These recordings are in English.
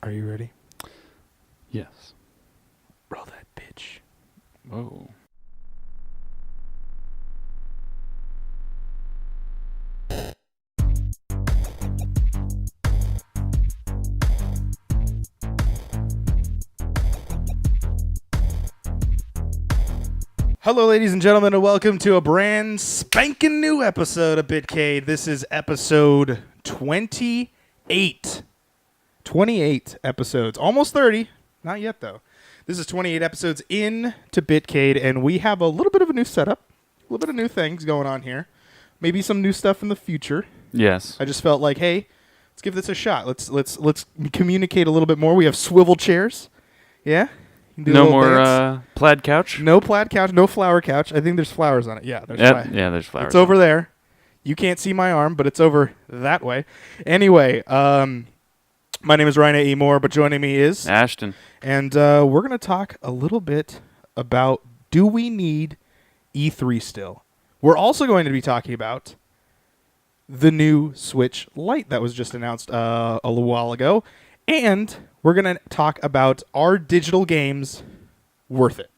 Are you ready? Yes. Roll that bitch. Whoa. Hello, ladies and gentlemen, and welcome to a brand spanking new episode of Bitcade. This is episode 28. 28 episodes. Almost 30. Not yet, though. This is 28 episodes into Bitcade, and we have a little bit of a new setup. A little bit of new things going on here. Maybe some new stuff in the future. Yes. I just felt like, hey, let's give this a shot. Let's communicate a little bit more. We have swivel chairs. Yeah? You can do a No little more dance. plaid couch? No plaid couch, no flower couch. I think there's flowers on it. Yeah, there's Yep. Yeah, there's flowers. It's over there. You can't see my arm, but it's over that way. Anyway, my name is Ryan A. Moore, but joining me is Ashton. and we're going to talk a little bit about, do we need E3 still? We're also going to be talking about the new Switch Lite that was just announced a little while ago, and we're going to talk about, are digital games worth it?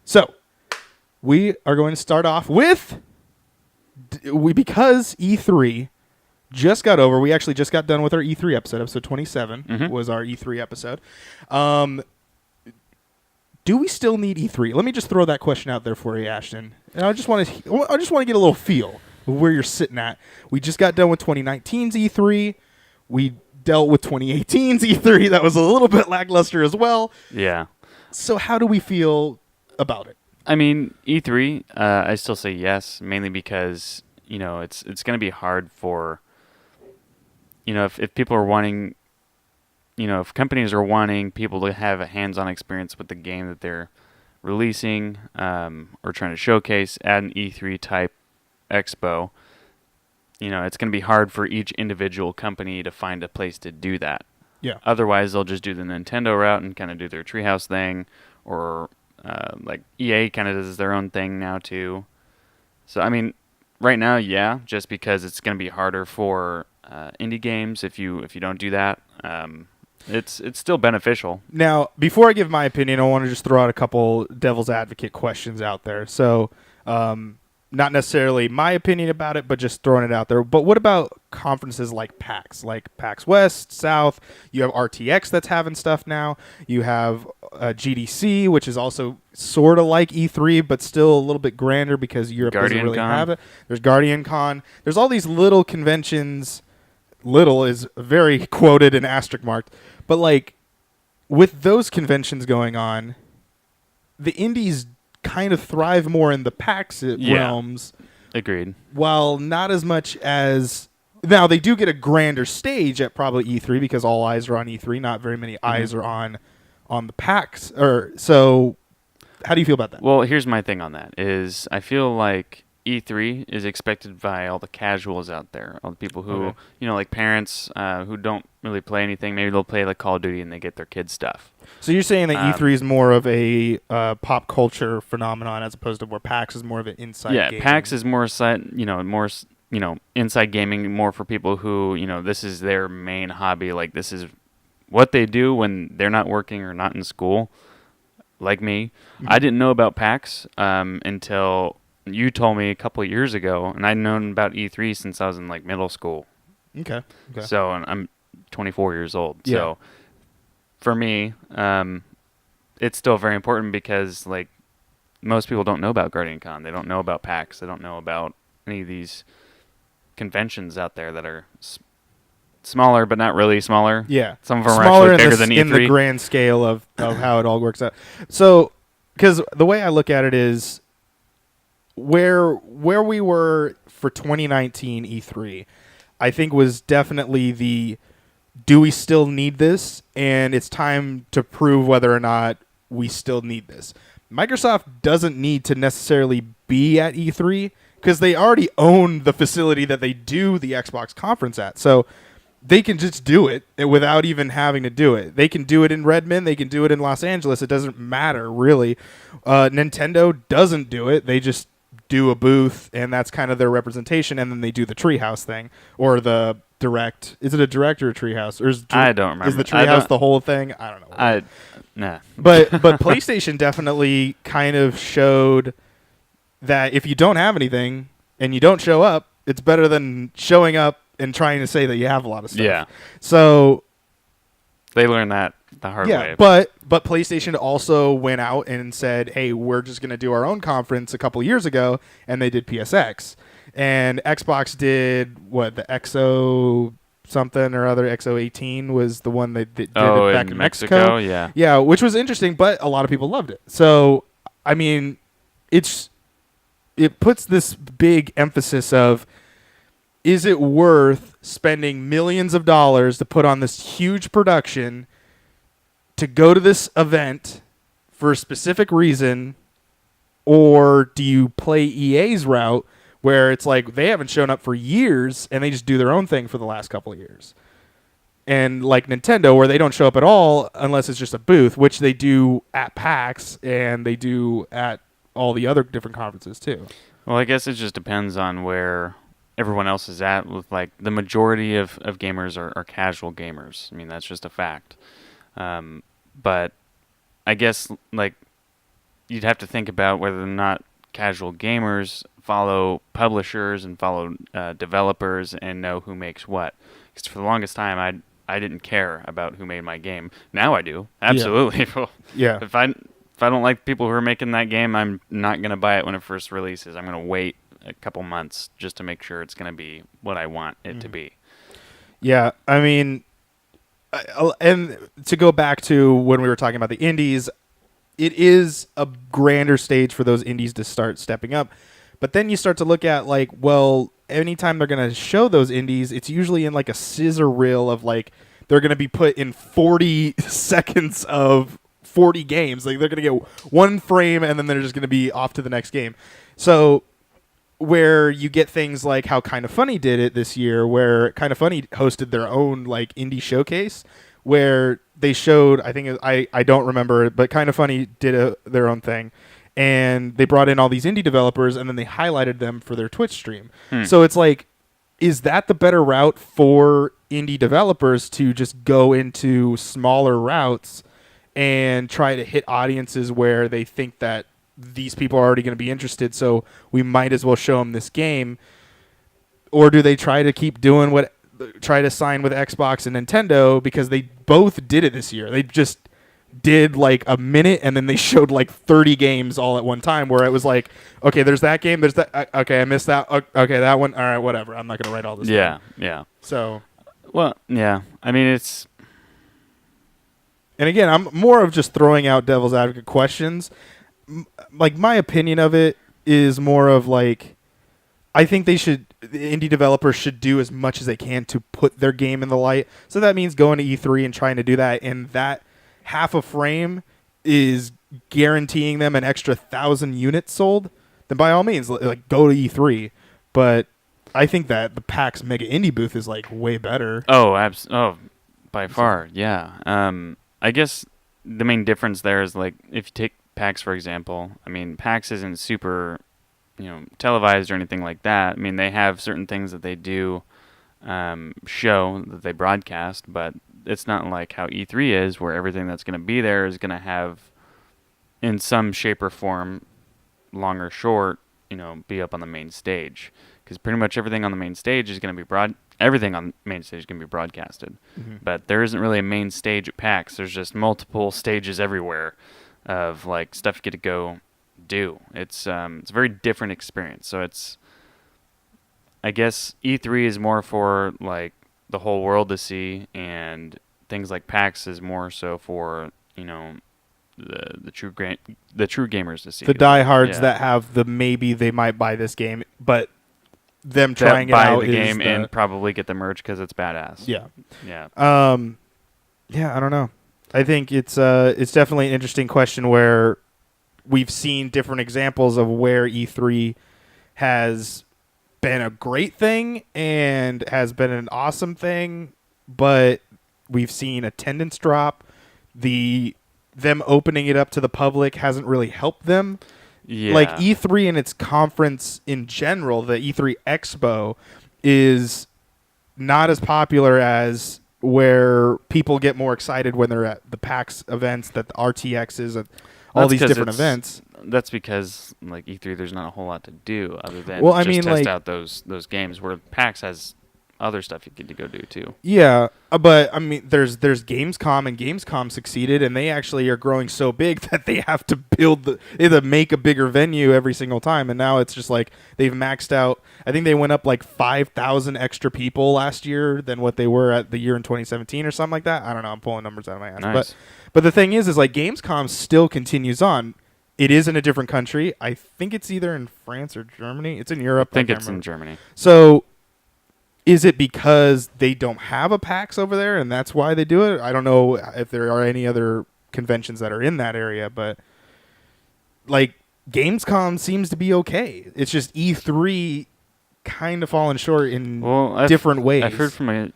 So, we are going to start off with, because E3 just got over, we actually just got done with our E3 episode 27 was our E3 episode. Do we still need E3? Let me just throw that question out there for you, Ashton. And I just want to get a little feel of where you're sitting at. We just got done with 2019's E3. We dealt with 2018's E3. That was a little bit lackluster as well. Yeah. So how do we feel about it? I mean, E3, I still say yes, mainly because, you know, it's going to be hard for, you know, if people are wanting, you know, if companies are wanting people to have a hands-on experience with the game that they're releasing or trying to showcase at an E3 type expo, you know, it's going to be hard for each individual company to find a place to do that. Yeah. Otherwise, they'll just do the Nintendo route and kind of do their Treehouse thing, or like EA kind of does their own thing now too. So, I mean, right now, yeah, just because it's going to be harder for indie games if you don't do that. It's still beneficial. Now, before I give my opinion, I want to just throw out a couple devil's advocate questions out there. So, not necessarily my opinion about it, but just throwing it out there. But what about conferences like PAX West, South? You have RTX that's having stuff now. You have GDC, which is also sort of like E3, but still a little bit grander because Europe doesn't really have it. There's Guardian Con. There's all these little conventions. Little is very quoted and asterisk marked. But like, with those conventions going on, the indies kind of thrive more in the PAX realms. Agreed. While not as much as... Now, they do get a grander stage at probably E3 because all eyes are on E3. Not very many eyes are on the PAX. So, how do you feel about that? Well, here's my thing on that, is I feel like E3 is expected by all the casuals out there, all the people who, you know, like parents who don't really play anything. Maybe they'll play like Call of Duty and they get their kids stuff. So you're saying that E3 is more of a pop culture phenomenon as opposed to where PAX is more of an inside gaming? Yeah, PAX is more inside gaming, more for people who, you know, this is their main hobby. Like, this is what they do when they're not working or not in school, like me. Mm-hmm. I didn't know about PAX until... You told me a couple of years ago, and I'd known about E3 since I was in like middle school. Okay. So I'm 24 years old. Yeah. So for me, it's still very important because like most people don't know about Guardian Con. They don't know about PAX. They don't know about any of these conventions out there that are smaller, but not really smaller. Yeah. Some of them smaller are actually bigger than E3. In the grand scale of how it all works out. So, because the way I look at it is, where we were for 2019 E3, I think was definitely the, do we still need this? And it's time to prove whether or not we still need this. Microsoft doesn't need to necessarily be at E3 because they already own the facility that they do the Xbox conference at. So they can just do it without even having to do it. They can do it in Redmond. They can do it in Los Angeles. It doesn't matter, really. Nintendo doesn't do it. They just do a booth, and that's kind of their representation, and then they do the Treehouse thing, or the direct. Is it a direct or a treehouse? Or I don't remember. Is the treehouse the whole thing? I don't know. Nah. But PlayStation definitely kind of showed that if you don't have anything and you don't show up, it's better than showing up and trying to say that you have a lot of stuff. Yeah. So they learned that the hard way. But PlayStation also went out and said, "Hey, we're just going to do our own conference." A couple years ago, and they did PSX, and Xbox did what, the XO something or other. XO 18 was the one they did it back in Mexico. Yeah, which was interesting, but a lot of people loved it. So I mean, it puts this big emphasis of, is it worth spending millions of dollars to put on this huge production to go to this event for a specific reason, or do you play EA's route where it's like they haven't shown up for years and they just do their own thing for the last couple of years? And like Nintendo, where they don't show up at all unless it's just a booth, which they do at PAX and they do at all the other different conferences too. Well, I guess it just depends on where everyone else is at. With like the majority of gamers are casual gamers. I mean, that's just a fact. But I guess like you'd have to think about whether or not casual gamers follow publishers and follow developers and know who makes what. Because for the longest time, I didn't care about who made my game. Now I do, absolutely. Yeah. If I don't like the people who are making that game, I'm not gonna buy it when it first releases. I'm gonna wait a couple months just to make sure it's gonna be what I want it to be. Yeah, I mean, and to go back to when we were talking about the indies, it is a grander stage for those indies to start stepping up. But then you start to look at like, well, anytime they're going to show those indies, it's usually in like a scissor reel of like, they're going to be put in 40 seconds of 40 games. Like they're going to get one frame and then they're just going to be off to the next game. So where you get things like how Kinda Funny did it this year, where Kinda Funny hosted their own like indie showcase where they showed, I think I don't remember, but Kinda Funny did their own thing, and they brought in all these indie developers and then they highlighted them for their Twitch stream. So it's like, is that the better route for indie developers to just go into smaller routes and try to hit audiences where they think that these people are already going to be interested, so we might as well show them this game? Or do they try to keep doing try to sign with Xbox and Nintendo, because they both did it this year? They just did like a minute and then they showed like 30 games all at one time, where it was like, okay, there's that game, there's that, okay, I missed that, okay, that one, all right, whatever, I'm not going to write all this down. Yeah. So, well, yeah, I mean, it's... And again, I'm more of just throwing out devil's advocate questions. Like, my opinion of it is more of like, I think the indie developers should do as much as they can to put their game in the light. So that means going to E3 and trying to do that, and that half a frame is guaranteeing them an extra 1,000 units sold, then by all means, like, go to E3. But I think that the PAX Mega Indie booth is like way better. Oh, by far, yeah. I guess the main difference there is, like, if you take PAX, for example, I mean, PAX isn't super, televised or anything like that. I mean, they have certain things that they do show, that they broadcast, but it's not like how E3 is, where everything that's going to be there is going to have, in some shape or form, long or short, be up on the main stage. Because pretty much everything on the main stage is going to be everything on the main stage is going to be broadcasted. Mm-hmm. But there isn't really a main stage at PAX. There's just multiple stages everywhere of like stuff you get to go do. It's a very different experience. So it's, I guess E3 is more for like the whole world to see, and things like PAX is more so for the true gamers to see. The diehards that have maybe they might buy this game, but them trying it out buy the game and probably get the merch because it's badass. Yeah. Yeah, I don't know. I think it's definitely an interesting question where we've seen different examples of where E3 has been a great thing and has been an awesome thing, but we've seen attendance drop. Them opening it up to the public hasn't really helped them. Yeah. Like E3 and its conference in general, the E3 Expo is not as popular as where people get more excited when they're at the PAX events, that the RTXs and all That's these 'cause different events. That's because like E3, there's not a whole lot to do other than Well, I just mean, test like, out those games. Where PAX has other stuff you get to go do too. yeah, but I mean, there's Gamescom, and Gamescom succeeded, and they actually are growing so big that they have to they have to make a bigger venue every single time, and now it's just like they've maxed out. I think they went up like 5,000 extra people last year than what they were at the year in 2017 or something like that. I don't know. I'm pulling numbers out of my ass, Nice. but the thing is like Gamescom still continues on. It is in a different country. I think it's either in France or Germany. It's in Europe. I think can't it's remember. in Germany. So is it because they don't have a PAX over there and that's why they do it? I don't know if there are any other conventions that are in that area, but like Gamescom seems to be okay. It's just E3 kind of falling short in different ways. I've heard from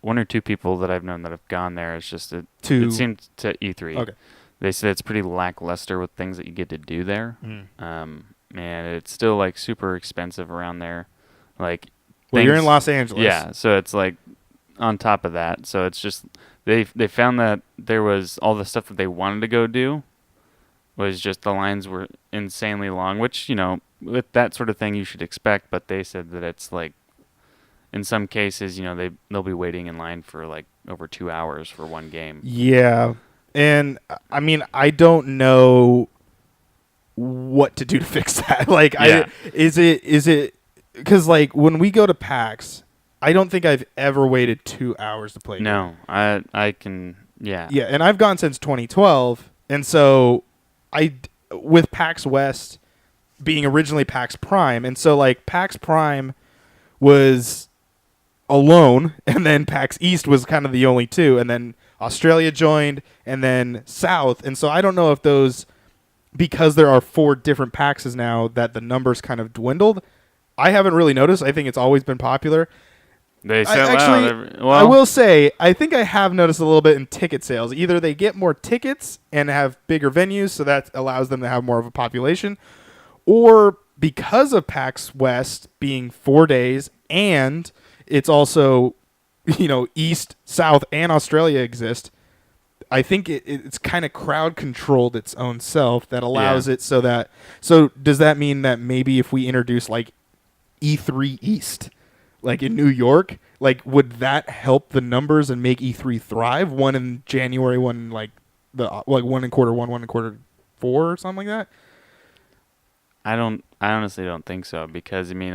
one or two people that I've known that have gone there. It's just it seemed to E3. Okay. They said it's pretty lackluster with things that you get to do there. Mm. And it's still like super expensive around there. Like, well, you're in Los Angeles. Yeah, so it's like on top of that. So it's just they found that there was all the stuff that they wanted to go do was just the lines were insanely long, which, you know, with that sort of thing you should expect, but they said that it's like in some cases, you know, they'll be waiting in line for like over 2 hours for one game. Yeah. And I mean, I don't know what to do to fix that. Like, Yeah. Is it because like when we go to PAX, I don't think I've ever waited 2 hours to play. No, I can, yeah. Yeah, and I've gone since 2012, and so with PAX West being originally PAX Prime, and so like PAX Prime was alone, and then PAX East was kind of the only two, and then Australia joined, and then South, and so I don't know if those, because there are 4 different PAXs now, that the numbers kind of dwindled. I haven't really noticed. I think it's always been popular. They sell actually, out. I will say, I think I have noticed a little bit in ticket sales. Either they get more tickets and have bigger venues, so that allows them to have more of a population, or because of PAX West being 4 days, and it's also, you know, East, South, and Australia exist, I think it's kind of crowd controlled its own self that allows it so that. So does that mean that maybe if we introduce like E3 East, like in New York, like would that help the numbers and make E3 thrive? One in January, one in like one in quarter 1, one in quarter 4, or something like that. I honestly don't think so, because I mean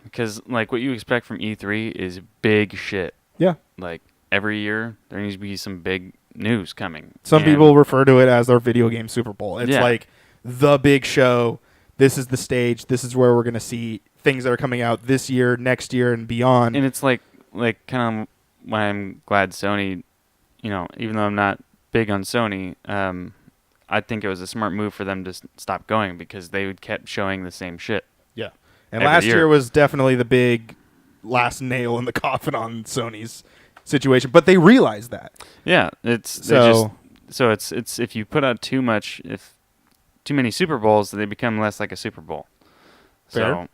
because like what you expect from E3 is big shit. Yeah. Like every year there needs to be some big news coming. Some people refer to it as their video game Super Bowl. It's like the big show. This is the stage. This is where we're going to see things that are coming out this year, next year, and beyond. And it's like kind of why I'm glad Sony, you know, even though I'm not big on Sony, I think it was a smart move for them to stop going, because they kept showing the same shit. Yeah. And every last year year was definitely the big last nail in the coffin on Sony's situation, but they realized that. Yeah, it's if you put out too many Super Bowls, they become less like a Super Bowl. Fair. So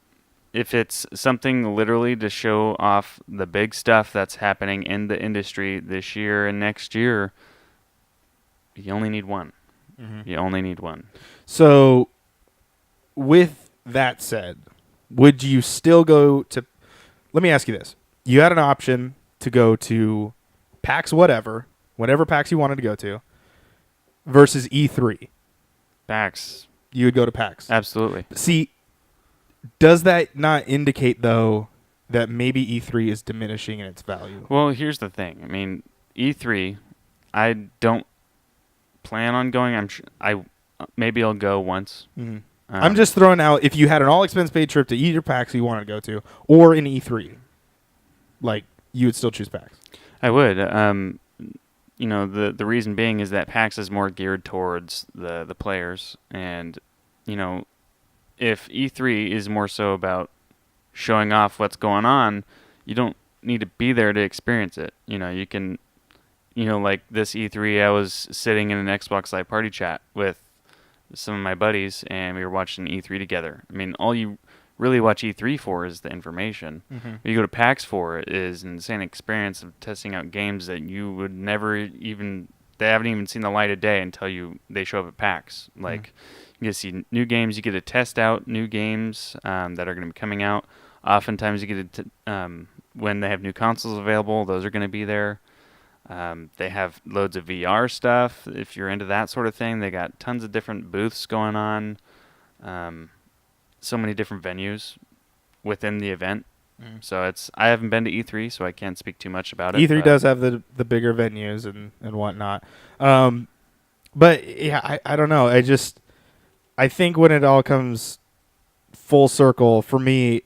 if it's something literally to show off the big stuff that's happening in the industry this year and next year, you only need one. Mm-hmm. You only need one. So with that said, would you still go to, let me ask you this. You had an option to go to PAX whatever PAX you wanted to go to, versus E3. PAX. You would go to PAX. Absolutely. See, does that not indicate, though, that maybe E3 is diminishing in its value? Well, here's the thing. I mean, E3, I don't plan on going. Maybe I'll go once. Mm-hmm. I'm just throwing out, if you had an all-expense-paid trip to either PAX you wanted to go to, or an E3, like, you would still choose PAX. I would. You know, the reason being is that PAX is more geared towards the players, and, you know, if E3 is more so about showing off what's going on, you don't need to be there to experience it. You know, you can, you know, like this E3, I was sitting in an Xbox Live party chat with some of my buddies, and we were watching E3 together. I mean, all you really watch E3 for is the information. Mm-hmm. What you go to PAX for is an insane experience of testing out games that you would never even, they haven't even seen the light of day until they show up at PAX. Like, you get to see new games, you get to test out new games that are going to be coming out. Oftentimes you get to, when they have new consoles available, those are going to be there. They have loads of VR stuff. If you're into that sort of thing, they got tons of different booths going on. So many different venues within the event. So I haven't been to E3, so I can't speak too much about it. E3 does have the bigger venues and whatnot. But yeah, I don't know. I think when it all comes full circle for me,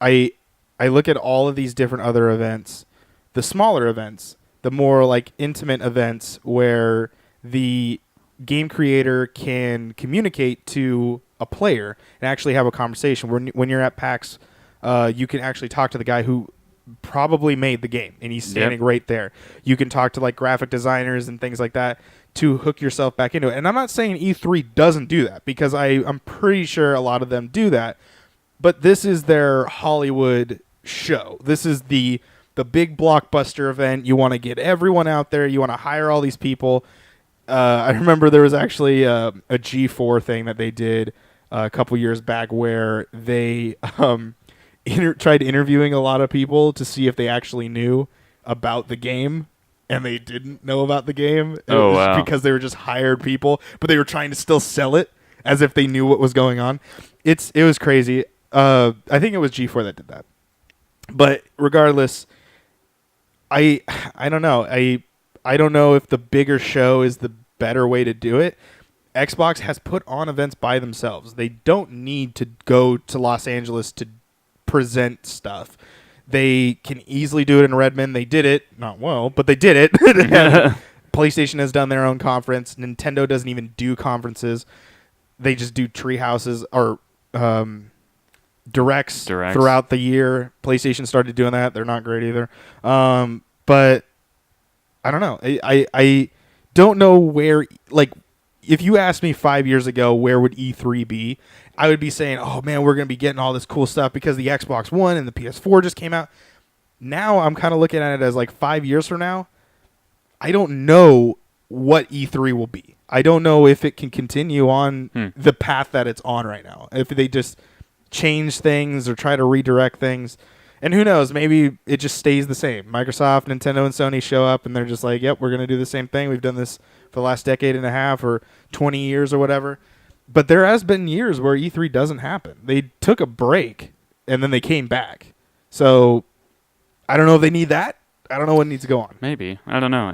I look at all of these different other events, the smaller events, the more like intimate events where the game creator can communicate to a player and actually have a conversation. When you're at PAX, you can actually talk to the guy who probably made the game, and he's standing right there. You can talk to like graphic designers and things like that to hook yourself back into it. And I'm not saying E3 doesn't do that, because I'm pretty sure a lot of them do that. But this is their Hollywood show. This is the big blockbuster event. You want to get everyone out there. You want to hire all these people. I remember there was actually a G4 thing that they did a couple years back where they tried interviewing a lot of people to see if they actually knew about the game, and they didn't know about the game. Oh, wow. Because they were just hired people, but they were trying to still sell it as if they knew what was going on. It was crazy. I think it was G4 that did that. But regardless, I don't know. I don't know if the bigger show is the better way to do it. Xbox has put on events by themselves. They don't need to go to Los Angeles to present stuff. They can easily do it in Redmond. They did it. Not well, but they did it. PlayStation has done their own conference. Nintendo doesn't even do conferences. They just do tree houses or directs throughout the year. PlayStation started doing that. They're not great either. But I don't know. I don't know where, like, if you asked me 5 years ago where would E3 be, I would be saying, oh man, we're going to be getting all this cool stuff because the Xbox One and the PS4 just came out. Now I'm kind of looking at it as like 5 years from now, I don't know what E3 will be. I don't know if it can continue on the path that it's on right now. If they just change things or try to redirect things. And who knows, maybe it just stays the same. Microsoft, Nintendo, and Sony show up and they're just like, yep, we're going to do the same thing. We've done this for the last decade and a half or 20 years or whatever. But there has been years where E3 doesn't happen. They took a break and then they came back. So I don't know if they need that. I don't know what needs to go on. Maybe. I don't know.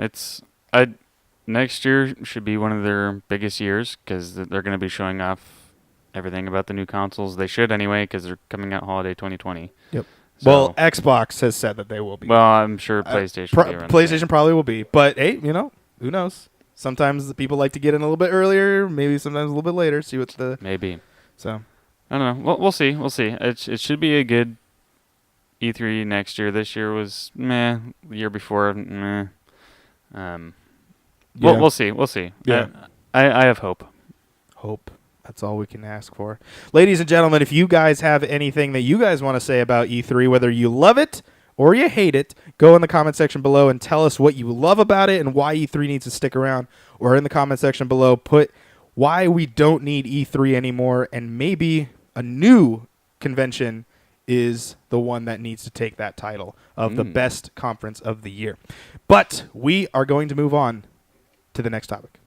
Next year should be one of their biggest years because they're going to be showing off everything about the new consoles. They should anyway because they're coming out holiday 2020. Yep. So, well, Xbox has said that they will be. Well, I'm sure PlayStation will be around. PlayStation probably will be. But, hey, who knows? Sometimes the people like to get in a little bit earlier, maybe sometimes a little bit later, see what's the... Maybe. So. I don't know. Well, we'll see. We'll see. It should be a good E3 next year. This year was meh. The year before, meh. We'll see. We'll see. Yeah. I have hope. Hope. That's all we can ask for. Ladies and gentlemen, if you guys have anything that you guys want to say about E3, whether you love it or you hate it, go in the comment section below and tell us what you love about it and why E3 needs to stick around. Or in the comment section below, put why we don't need E3 anymore, and maybe a new convention is the one that needs to take that title of the best conference of the year. But we are going to move on to the next topic.